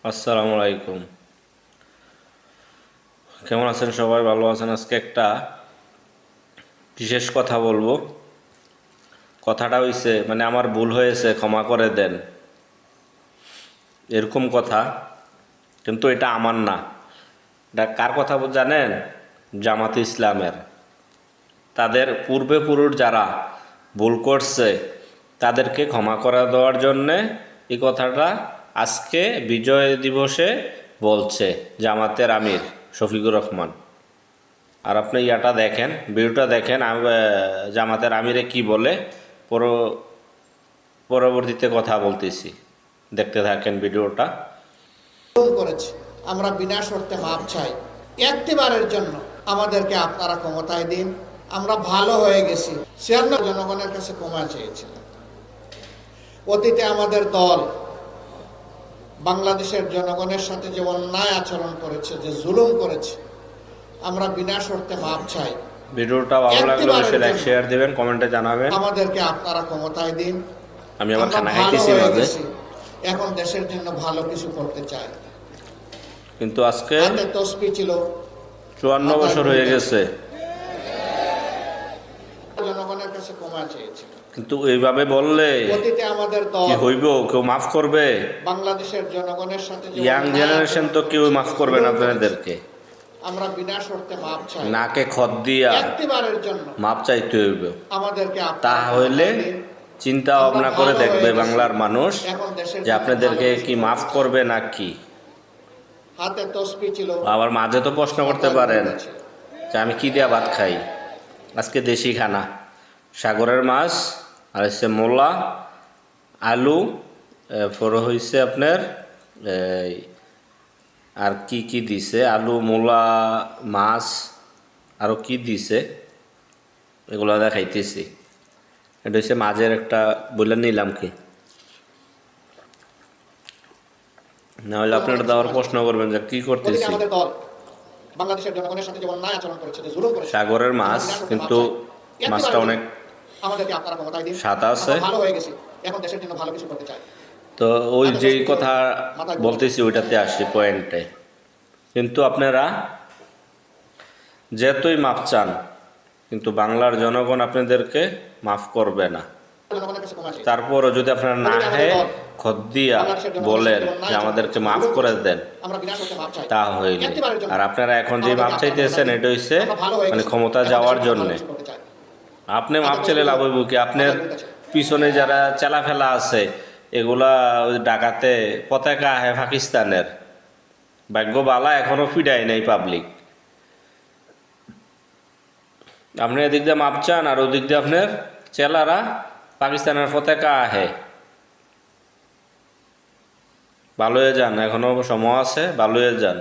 আসসালামু আলাইকুম। কেমন আছেন সবাই? ভালো আছেন? আজকে একটা বিশেষ কথা বলবো। কথাটা হইছে আমার ভুল হয়েছে, ক্ষমা করে দেন, এরকম কথা। কিন্তু এটা আমার না। এটা কার কথা জানেন? জামাতে ইসলামের। তাদের পূর্বপুরুষ যারা ভুল করছে তাদেরকে ক্ষমা করে দেওয়ার জন্যে এই কথাটা আজকে বিজয় দিবসে বলছে জামাতের আমির শফিকুর রহমান। আর আপনি ইয়াটা দেখেন, ভিডিওটা দেখেন, জামাতের আমিরে কি বলে, পরবর্তীতে কথা বলতেছি। দেখতে থাকেন ভিডিওটা। করেছে, আমরা বিনা শর্তে মাপ চাই। একটিবারের জন্য আমাদেরকে আপনারা ক্ষমতায় দিন, আমরা ভালো হয়ে গেছি। জনগণের কাছে ক্ষমা চেয়েছিলেন। অতীতে আমাদের দল বাংলাদেশের জনগণের সাথে যে অন্যায় আচরণ করেছে, যে জুলুম করেছে, আমরা বিনা শর্তে মাপ চাই। ভিডিওটা ভালো লাগলে অবশ্যই লাইক শেয়ার দিবেন, কমেন্টে জানাবেন। আমাদেরকে আপনারা ক্ষমতায় দিন। আমি আবার খানা খাইতেছি মাঝে। এখন দেশের জন্য ভালো কিছু করতে চাই। কিন্তু আজকে তসবি ছিল 54 বছর হয়ে গেছে, জনগণের কাছে ক্ষমা চেয়েছিল। কিন্তু এইভাবে বললে অতীতে আমাদের দল কি হইব? কেউ মাফ করবে? বাংলাদেশের জনগণের সাথে ইয়াং জেনারেশন তো কেউ মাফ করবে না আপনাদেরকে। আমরা বিনা শর্তে মাপ চাই। নাকে খত দিয়া একটিবারের জন্য মাপ চাইতে হইব। আমাদেরকে তা হইলে চিন্তা ভাবনা করে দেখবে বাংলার মানুষ যে আপনাদেরকে কি মাফ করবে না কি। হাতে তসবি ছিল। আবার মাঝে তো প্রশ্ন করতে পারেন যে আমি কি দিয়া ভাত খাই। আজকে দেশি খানা, সাগরের মাছ, আর হচ্ছে মোলা, আলু, পরে হয়েছে আপনার আর কি কি দিছে, আলু, মূলা, মাছ, আরও কি দিছে এগুলো দেখাইতেছি। এটা হচ্ছে মাঝের একটা বলে নিলাম কি, নাহলে আপনারা দেওয়ার প্রশ্ন করবেন যে কি করতেছি। বাংলাদেশের জনগণের সাথে যে অন্যায় আচরণ করেছে, যে জুলুম করেছে, সাগরের মাছ, কিন্তু মাছটা অনেক আমাদেরকে আপনারা ক্ষমতায় দিন। সাদা আছে। ভালো হয়ে গেছি, এখন দেশের জন্য ভালো কিছু করতে চাই। তো ওই যে কথা বলতেছি ওইটাতে আসি পয়েন্টে। কিন্তু আপনারা যেতই মাপ চান, কিন্তু বাংলার জনগণ আপনাদেরকে মাফ করবে না। তারপরও যদি আপনারা না হে খদ্দিয়া বলেন যে আমাদেরকে মাফ করে দেন, তা হইলে। আর আপনারা এখন যে মাপ চাইতেছেন এটা হচ্ছে ক্ষমতা যাওয়ার জন্যে। আপনি মাপ চাইলে লাভ হইব কি? আপনার পিছনে যারা চেলাফেলা আছে এগুলা ওই ডাকাতে পতাকা আহে পাকিস্তানের, ভাগ্য বালা এখনো ফিডাই নাই পাবলিক। আপনি এদিক দিয়ে মাপ চান আর ওদিক দিয়ে আপনার চেলারা পাকিস্তানের পতাকা আহে। ভালো হয়ে যান, এখনো সময় আছে, ভালো হয়ে যান।